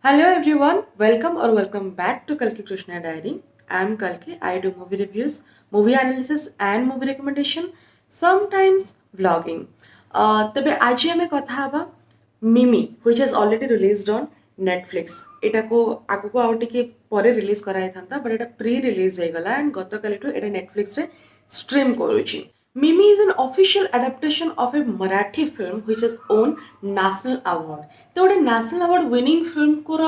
Hello everyone, welcome or welcome back to Kalki Krishna Diary. I am Kalki. I do movie reviews, movie analysis and movie recommendation, sometimes vlogging. तबे आज आम कथा हवा मिमी which has already released on Netflix. एटा को आगु को आउ टिके परे रिलीज कराई थांता बट एटा प्री रिलीज हे गला एंड गतकालिठु एटा Netflix रे स्ट्रीम करूची. Mimi is an official adaptation of a Marathi film which has won national award. तो गोटे national award winning film को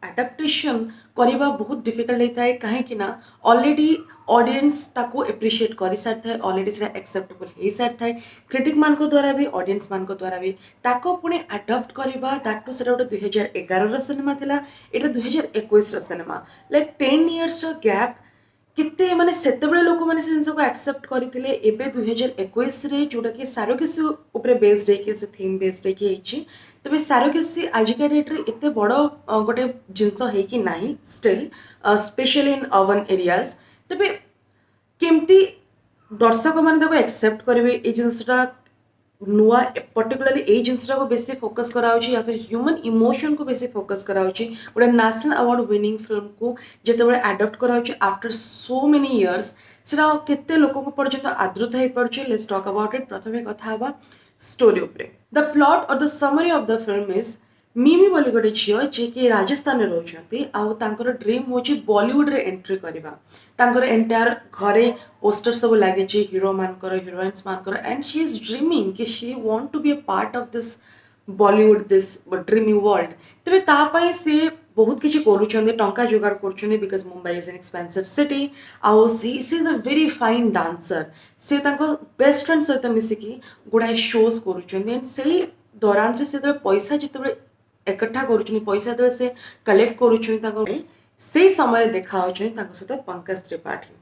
adaptation करवा बहुत difficult होता है कहीं ना already ऑडियंस ताको एप्रिशिएट कर सारी था ऑलरेडी से एक्सेप्टेबल हो सारी था क्रिटिक मान को द्वारा भी ऑडियंस मान को द्वारा भी ताको पुणे अडप्ट करवा दैट टू सेटा गोटे 2011 सिनेमा थिला एटा 2021 सिनेमा लाइक 10 इयर्स गैप केते माने सेतेबेले लोक माने से जिनस को एक्सेप्ट करथिले एबे 2021 रे जोटा कि सारोगेसी ऊपर बेस्ड है कि से थीम बेस्ड है कि हेची तबे सारोगेसी आजिका डेट रे एते बड़ गोटे जिनस है कि नाही still specially in urban areas तबे केमती दर्शक माने ताको एक्सेप्ट करेंगे ये जिनसटा नुआ पर्टिकुलरली ए जिनसटा को बेसी फोकस कराउची या फिर ह्यूमन इमोशन को बेसी फोकस कराउची गोटे नेशनल अवार्ड विनिंग फिल्म को जेतेबेले अडॉप्ट कराउची आफ्टर सो मेनी इयर्स सेटा केते लोक पर्यंत आदृत हो पारुची लेट्स टॉक अबाउट इट प्रथमे कथा हबा स्टोरी उपरे द प्लॉट और the summary of the film is Mimi बोली गोटे झील जी कि राजस्थान में रोचती आउर ड्रीम हूँ बॉलीवुड रे एंट्री करवा तांकर एंटायर घरे पोस्टर सब लगे हीरो मानकर हिरोइन्स मानकर एंड शी इज ड्रीमिंग कि she want to be a part of this Bollywood this dreamy world तेरे तापाई से बहुत किसी करुँच टंका जोगाड़ कर because Mumbai is an expensive city आउ she is a very fine dancer से बेस्ट फ्रेंड सहित मिसिकी गुड़ाए शोज करुँच से दौरान से पैसा जिते एकठा करुँच पैसा जो से कलेक्ट करुँच समय देखा सहित पंकज त्रिपाठी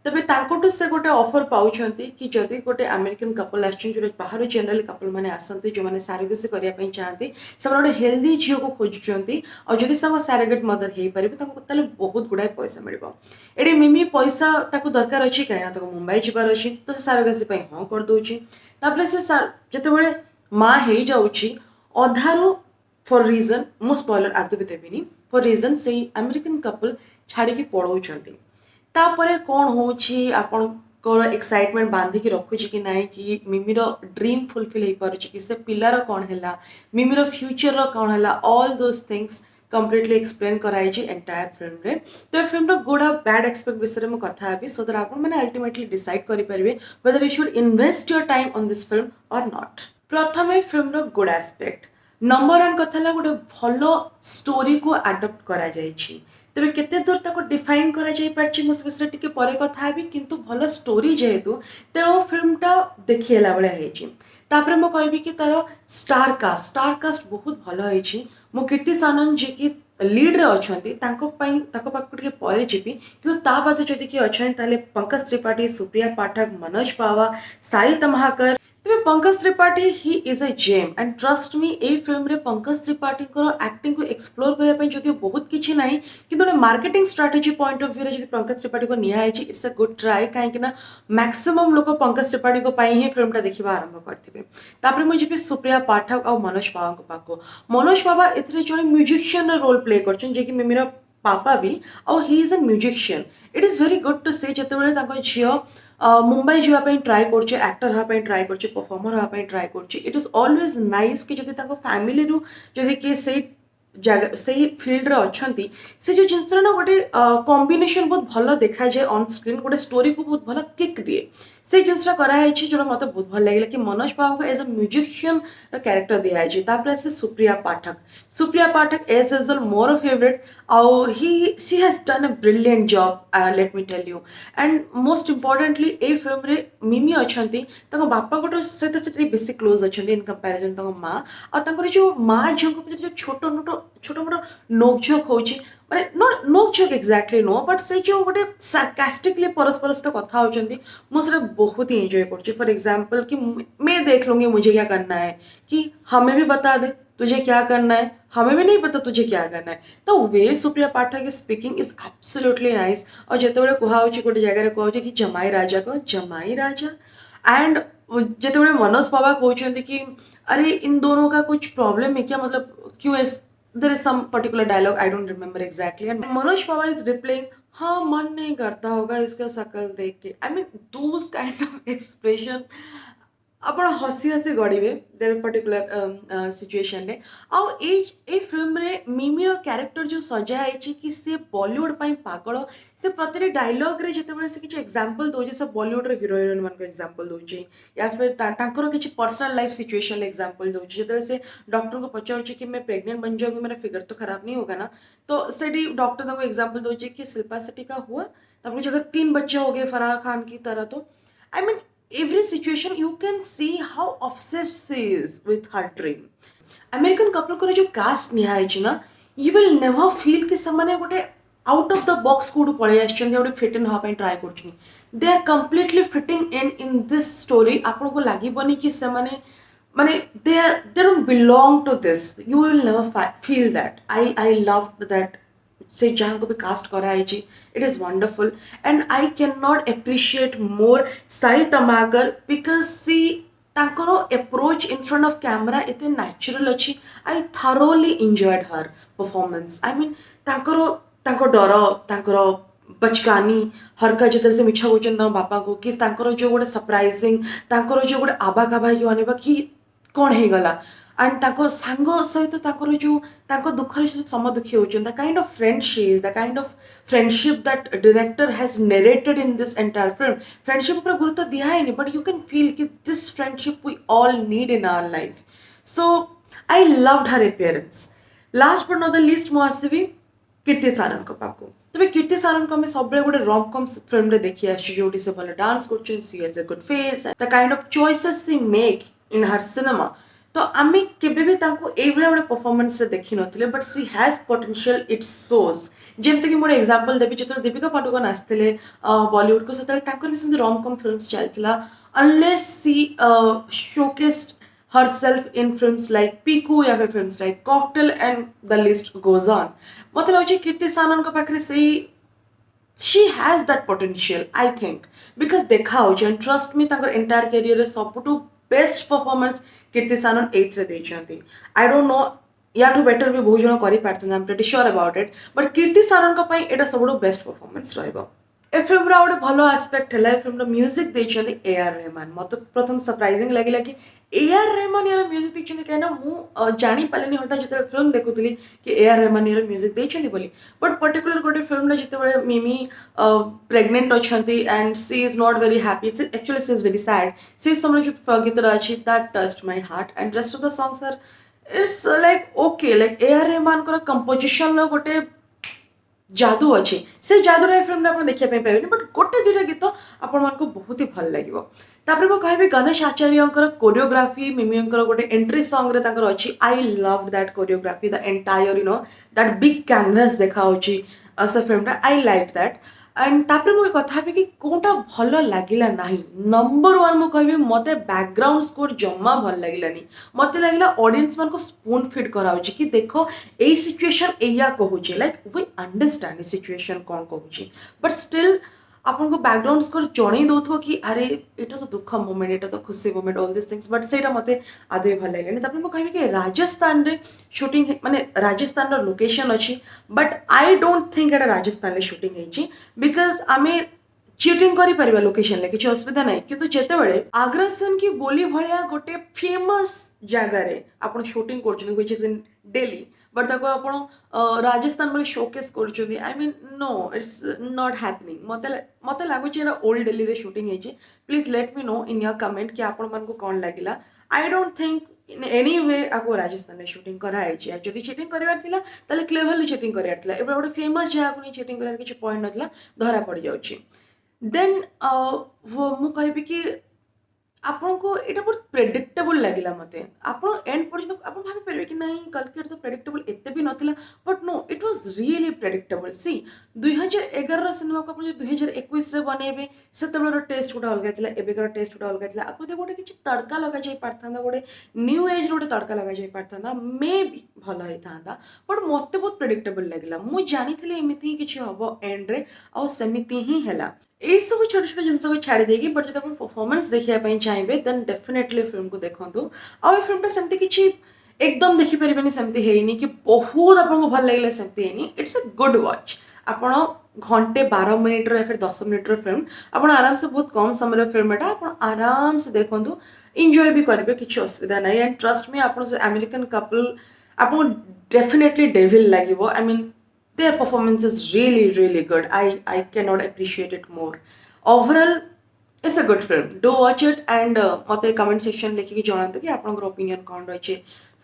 तबे तांकोटू से गोटे ऑफर पाउछ कि जदि गोटे अमेरिकन कपल आछन जो बाहर जनरल कपल माने आसंती जो माने सारोगेसी करिया पई चाहती से गोटे हेल्दी झील को खोजुचंती और जदि सब सारोगेट मदर हे परिबे तांको ताले बहुत गुडाय पैसा मिलबो एडी मिमी पैसा ताको दरकार अछि कायना ताको मुंबई जिबार अछि तो सारोगेसी पई हां कर दोछि तापले से जते बेले मा हे जाउछि अधारो फॉर रीजन मो स्पॉइलर आदि भी देबिनी फॉर रीजन से अमेरिकन कपल छाड़ी की पड़ौचंती तापरे कौन होची आपणकर एक्साइटमेंट बांधिकी रखुची कि नाई कि मिमीर ड्रीम फुलफिल हो पारुची कि से पिलार कौन है मिमीर फ्यूचर कौन है all those things completely explain कराई एंटायर फिल्म रे तो फिल्म गुड आ बैड एक्सपेक्ट विषय में कथा हेबी सो दैट आपण मैंने अल्टीमेटली डिसाइड करि परिबे whether you should invest your time on this film और नॉट प्रथमे film good aspect number one कथा गोटे भल स्टोरी को आडप्ट करा जाइछि तेरे केते दूर तक डिफाइन करा जाई पारछि मो विषय टिके परे कथा हेबी किंतु भल स्टोरी जेहेतु तेणु फिल्मटा देखिएला बेले हेछि तापरे मो कहबी कि तार स्टार कास्ट बहुत भल हेछि मो कीर्ति सानन जी की लीड रे अछंती ताको पाक टिके परे जिबी किंतु ता बाद जदि कि अछन ताले पंकज त्रिपाठी सुप्रिया पाठक मनोज पावा साई तमाहाकर तबे Pankaj Tripathi he is a gem and trust me ए फिल्म रे पंकज त्रिपाठी को एक्टिंग को एक्सप्लोर करने पे जदि बहुत किछि नाही किंतु marketing strategy point of view रे जदि पंकज त्रिपाठी को निया है इट्स अ गुड ट्राई कहीं ना मैक्सिमम लोग पंकज त्रिपाठी को पाई ही फिल्मटा देखा आरंभ करथिबे तापरे मु जिबे सुप्रिया पाठक और मनोज पावा को पाको मनोज पावा एथरे जने म्यूजिशियन रोल प्ले करछन जे कि मिमिरा पापा भी और he is a musician it is very good to say जिते झील मुंबई जावाई ट्राए कर एक्टर हाँपाई ट्राए कर परफॉर्मर हाँपाई ट्राए कर इट इज ऑलवेज नाइस कि जदि फैमिली रू जदि किए से जगह से फिल्ड रे अच्छी से जो जिनस ना गोटे कॉम्बिनेशन बहुत भल देखा जाए ऑन स्क्रीन गोटे स्टोरी को बहुत भल किक दिए से जिनसा कराई जो मत बहुत भल लगे कि मनोज बाबू को एज अ म्यूजिशियन कैरेक्टर दिखाई तापर आसे सुप्रिया पाठक एज यूजुअल मोर फेवरेट आउ he she has done a brilliant job let me tell you and most importantly ए फिल्म रे मिमी अच्छी बापा गोटे सहित से बेसी क्लोज अच्छा इन कंपेरिजन माँ और जो माँ झील जो छोट मोट नोकझोक हो माने नोकझोक एक्जाक्टली नो बट से जो गोटे सार्कास्टिकली परस्पर सहित कथा होती मुझे बहुत ही एंजॉय कर फॉर एग्जाम्पल कि मैं देख लूँगी मुझे क्या करना है कि हमें भी बता दे तुझे क्या करना है हमें भी नहीं पता तुझे क्या करना है तो वे सुप्रिया पाठक की स्पीकिंग इज एब्सोल्युटली नाइस और जिते बड़े कहुच्छी गोटे जगह कहुच्छे कि जमाई राजा एंड जिते बड़े मनोज बाबा कहते कि अरे इन दोनों का कुछ प्रॉब्लम है क्या मतलब क्यों there is some particular dialogue, I don't remember exactly, and Manoj Pawar is replaying, हाँ मन नहीं करता होगा इसका शक्ल देख के. I mean those kind of expression ଆପଣ ହସି ହସି ଗଡ଼ିବେ ଦେର୍ ପର୍ଟିକୁଲାର ସିଚୁଏସନରେ. ଆଉ ଏଇ ଫିଲ୍ମରେ ମିମିର କ୍ୟାରେକ୍ଟର ଯେଉଁ ସଜା ହେଇଛି କି ସେ ବଲିଉଡ଼ ପାଇଁ ପାଗଳ, ସେ ପ୍ରତିଟି ଡାଇଲଗ୍ରେ ଯେତେବେଳେ ସେ କିଛି ଏକ୍ଜାମ୍ପଲ୍ ଦେଉଛି, ସେ ବଲିଉଡ଼ର ହିରୋ ହିରୋଇନ୍ ମାନଙ୍କୁ ଏକ୍ଜାମ୍ପଲ୍ ଦେଉଛି, ୟା ଫିର୍ ତାଙ୍କର କିଛି पर्सनल लाइफ सिचुएशन एग्जाम्पल दूँ जितने से डॉक्टर को पचारूँ कि मैं प्रेग्नेंट बन जाऊँगी, मेरा फिगर तो खराब नहीं होगा ना. तो सेठी डॉक्टर को एग्जाम्पल दूँ कि शिल्पा शेट्टी का हुआ, तब मुझे अगर 3 बच्चे हो गए फराह खान की तरह, तो I mean every situation you can see how obsessed she is with her dream. American couple को जो कास्ट निहाई ना, you will never feel कि समाने गोटे out of the box code पड़े आछन गोटे फिट इन हवा try करछनी. They are completely fitting in this story. आपन को लागी बनी कि समाने माने they don't belong to this. You will never feel that. I loved that. से जहाँ को भी कास्ट कराई, it is wonderful and I can not appreciate more Sai Tamhankar because she तांकर approach in front of camera एते नेचुरल अच्छी. I thoroughly enjoyed her performance. I mean तांकर डर, तांकर बचकानी हरका जितने से मिछा होचन बापा को कि तांकर जो गोटे सरप्राइजिंग, तांकर जो गोटे आबा काबा कि अनेबा कि कौन हो गला एंड ताको सांग सहित ताकर जो ताको दुखरे सम दुखी होचन, the kind of friend she is, the kind of friendship that director has narrated in this entire film. Friendship ऊपर गुरुत्व दिया है नहीं, बट यू कैन फील कि this friendship we all need in our life. So I loved her appearance. Last but not the list मु आसबी कीर्ति सानन को पाको. तबे कीर्ति सानन को हमें सब गोटे रॉम कॉम फिल्म रे देखि आछि जोटी से भलो डांस करछन, she has a good face, the kind of choices she make in her cinema. तो आम केबे भी तांको ए भले गोटे परफॉर्मेंस रे देखि नथिले, but she has potential, it shows. जेमते कि मोर एग्जांपल देबी जेतो दीपिका पादुकोण आस्थिले बॉलीवुड को, सेतले तांकर भी सेमते रोम कॉम फिल्म्स चलतिला. Unless she showcased herself in films like Piku या फिर films like Cocktail and the list goes on. मते लाउची कीर्ति सानन को पाखरे से she has that potential, I think, because देखा हो and trust me तांकर entire career रे सबटू बेस्ट परफॉर्मेंस कीर्ति सानन एथरे देछंती. आई डोंट नो याठू बेटर भी बहुत जन करि पारथन, I am pretty sure about it, but Kriti Sanon को पई एटा सबटू बेस्ट परफॉर्मेंस रहइबो. ए फिल्म रा गोटे भलो एस्पेक्ट है फिल्म रो म्यूजिक देछंती ए आर रहमान. मत प्रथम सरप्राइजिंग लागिला कि ए आर रहमान यार म्यूजिक देछंती, कहना मु जानी पालेनी हटा जते फिल्म देखुतली कि ए आर रहमान यार म्यूजिक देछंती बोली. बट पर्टिकुलर गोटे फिल्म रे जते मिमी प्रेग्नेंट अछंती and she is not very happy, it's actually she is very sad. सी समय जो गीत अछि that touched my heart and rest of the songs are it's like okay. Like A R Rahman को कंपोजिशन रो गोटे जादू अच्छे, से जादूर फिल्म आप देखा पाइबे, बट गोटे दुईटा गीत आपण मानक बहुत ही भल लगे. तापर मु कहबी गणेश आचार्य कोरियोग्राफी, मिमिंकर गोटे एंट्री सॉन्ग रे ताकर अछि. I loved that choreography, the entire you know that big canvas देखा होची से film. I like that. And तापर मु कथा भी कि कोटा भल लागिला नाही. नंबर 1 मु कहबी मते बैकग्राउंड स्कोर जम्मा भल लागिलानी. मते लागिला ऑडियंस मान को स्पून फीड कराउची कि देखो ए सिचुएशन एया कहूची, लाइक वी अंडरस्टैंड सिचुएशन कौन कहूची, बट स्टिल आपन को बैकग्राउंड स्कोर जणई दोथो कि अरे एटा तो दुख मोमेंट, एटा तो खुशी moment, all this things, but सेटा मते आदे भल लागलेनी. तापर मु कहबी कि राजस्थान रे शूटिंग माने राजस्थान रो लोकेशन अछि, बट आई डोंट थिंक एटा राजस्थान रे शूटिंग हेची, बिकॉज आमे चिटिंग करी परिबा लोकेशन ले किछ असुविधा नाही. किंतु जेते बेले आग्रासन की बोली भलिया गोटे फेमस जगह रे आपण शूटिंग करछन which is in Delhi, but ताको आपण राजस्थान में शोकेस करछन. I mean no, it's not happening. मते लागु छी एरा ओल्ड दिल्ली रे शूटिंग हेची. Please let me know in your comment कि आपण मन को कोन लागिला. I don't think in any way आपको राजस्थान में शूटिंग कराई. जदि चिटिंग करार थिला ताले क्लेवरली चिटिंग करार थिला. एबे गोटे फेमस जगह को चिटिंग करार किछ पॉइंट नथिला, धरा पड़ जाउची. देन मु कहबी कि आपन को एटा बहुत प्रेडिक्टेबल लागिला. मते आपन एंड पर्यंत आपन भाबी परबे कि नहीं कलकेट तो प्रेडिक्टेबल एते भी नथिला, but no it was really predictable. She 2011 रा सिनेमा को आपण 2021 रे बनेबे सेतबेर टेस्ट गोटा अलगा थिला, एबेकर टेस्ट गोटा अलगा थिला. आपन गोटे किछ तड़का लगा जाई पारथांदा, गोटे न्यू एज गोटे तड़का लगा जाई पारथांदा, मे बी भलो होई थांदा, बट मते बहुत प्रेडिक्टेबल लागिला. मु जानिथिले एमिति किछ हबो एंड रे, आ सेमिति ही हैला. ये सब छोटे छोटे जिन को छाड़ी देगी, बट जब परफॉर्मेंस देखा चाहिए देन डेफिनेटली फिल्म को देखो. आ फिल्मटा सेमती किसी एकदम देखिपारे सेमती है कि बहुत आपको भल लगे सेमती है इट्स अ गुड वॉच आपण घंटे 12 मिनिट या फिर 10 मिनिट फिल्म आप आराम से बहुत कम समय फिल्म एटा आप आराम से देखूँ इंजॉय भी करेंगे किसी असुविधा ना एंड ट्रस्ट मी आप अमेरिकन कपल आपको डेफिनेटली डेविल लगे I mean their performance is really good. I cannot appreciate it more. Overall, it's a good film. Do watch it and मते comment section लिखिकी जणाते कि आपनकर opinion कौन रही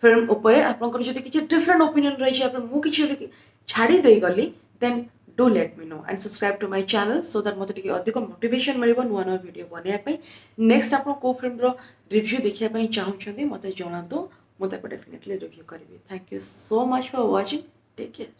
फिल्म उपरे आपनकर जदि किछि different opinion रही आपन मु किछि छाड़ी देई गली then do let me know and subscribe to my channel so that मते टिके अधिक motivation मिलिबो नुवा नुवा वीडियो बनिया पई नेक्स्ट आपन को फिल्म रो रिव्यू देखिया पई चाहुछंती मते जणातो मु ताको डेफिनेटली रिव्यू करिवि. Thank you so much for watching. Take care.